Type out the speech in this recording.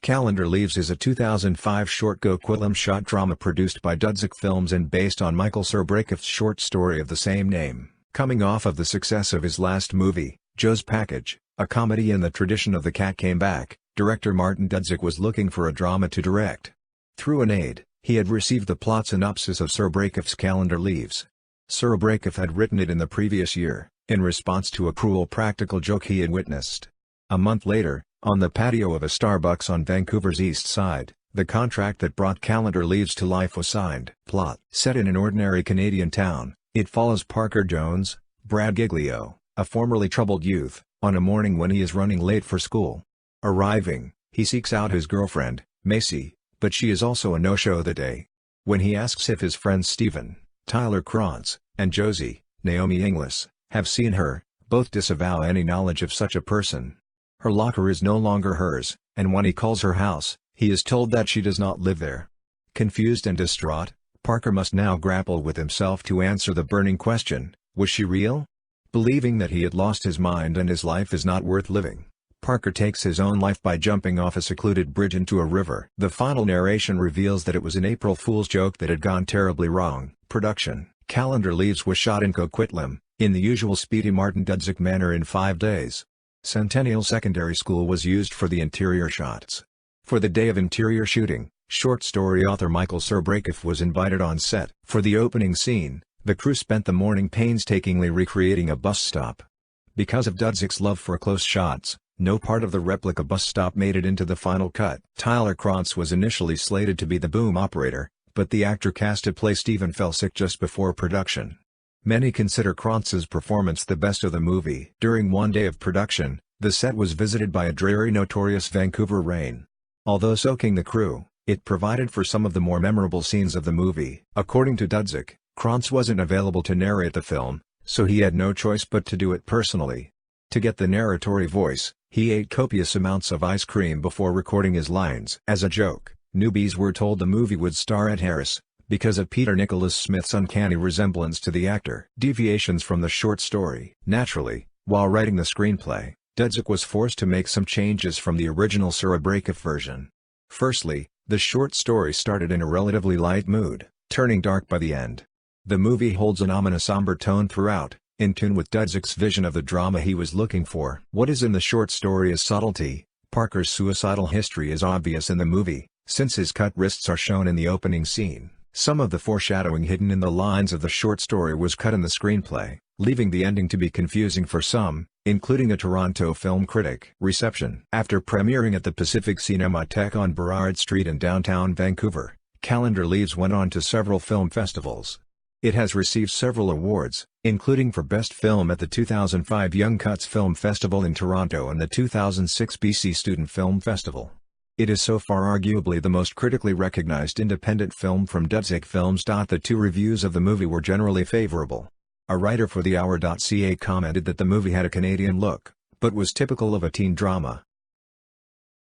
Calendar Leaves is a 2005 short go-quillam-shot drama produced by Dudzik Films and based on Michael Serbraekeff's short story of the same name. Coming off of the success of his last movie, Joe's Package, a comedy in the tradition of The Cat Came Back, director Martin Dudzik was looking for a drama to direct. Through an aide, he had received the plot synopsis of Serbraekeff's Calendar Leaves. Serbraekeff had written it in the previous year, in response to a cruel practical joke he had witnessed. A month later, on the patio of a Starbucks on Vancouver's East Side, the contract that brought Calendar Leaves to life was signed. Plot: set in an ordinary Canadian town, it follows Parker Jones, Brad Giglio, a formerly troubled youth, on a morning when he is running late for school. Arriving, he seeks out his girlfriend, Macy, but she is also a no-show that day. When he asks if his friends Stephen, Tyler Krantz, and Josie, Naomi Inglis, have seen her, both disavow any knowledge of such a person. Her locker is no longer hers, and when he calls her house, he is told that she does not live there. Confused and distraught, Parker must now grapple with himself to answer the burning question, was she real? Believing that he had lost his mind and his life is not worth living, Parker takes his own life by jumping off a secluded bridge into a river. The final narration reveals that it was an April Fool's joke that had gone terribly wrong. Production: Calendar Leaves was shot in Coquitlam, in the usual speedy Martin Dudzik manner in 5 days. Centennial Secondary School was used for the interior shots. For the day of interior shooting, short story author Michael Serbraekeff was invited on set. For the opening scene, the crew spent the morning painstakingly recreating a bus stop. Because of Dudzik's love for close shots, no part of the replica bus stop made it into the final cut. Tyler Krantz was initially slated to be the boom operator, but the actor cast to play Stephen fell sick just before production. Many consider Krantz's performance the best of the movie. During one day of production, the set was visited by a dreary notorious Vancouver rain. Although soaking the crew, it provided for some of the more memorable scenes of the movie. According to Dudzik, Krantz wasn't available to narrate the film, so he had no choice but to do it personally. To get the narratory voice, he ate copious amounts of ice cream before recording his lines. As a joke, newbies were told the movie would star Ed Harris, because of Peter Nicholas Smith's uncanny resemblance to the actor. Deviations from the short story. Naturally, while writing the screenplay, Dudzik was forced to make some changes from the original Serbraekeff version. Firstly, the short story started in a relatively light mood, turning dark by the end. The movie holds an ominous somber tone throughout, in tune with Dudzik's vision of the drama he was looking for. What is in the short story is subtlety. Parker's suicidal history is obvious in the movie, since his cut wrists are shown in the opening scene. Some of the foreshadowing hidden in the lines of the short story was cut in the screenplay, leaving the ending to be confusing for some, including a Toronto film critic. Reception: after premiering at the Pacific Cinematheque on Burrard Street in downtown Vancouver, Calendar Leaves went on to several film festivals. It has received several awards, including for Best Film at the 2005 Young Cuts Film Festival in Toronto and the 2006 BC Student Film Festival. It is so far arguably the most critically recognized independent film from Dudzik Films. The two reviews of the movie were generally favorable. A writer for The Hour.ca commented that the movie had a Canadian look, but was typical of a teen drama.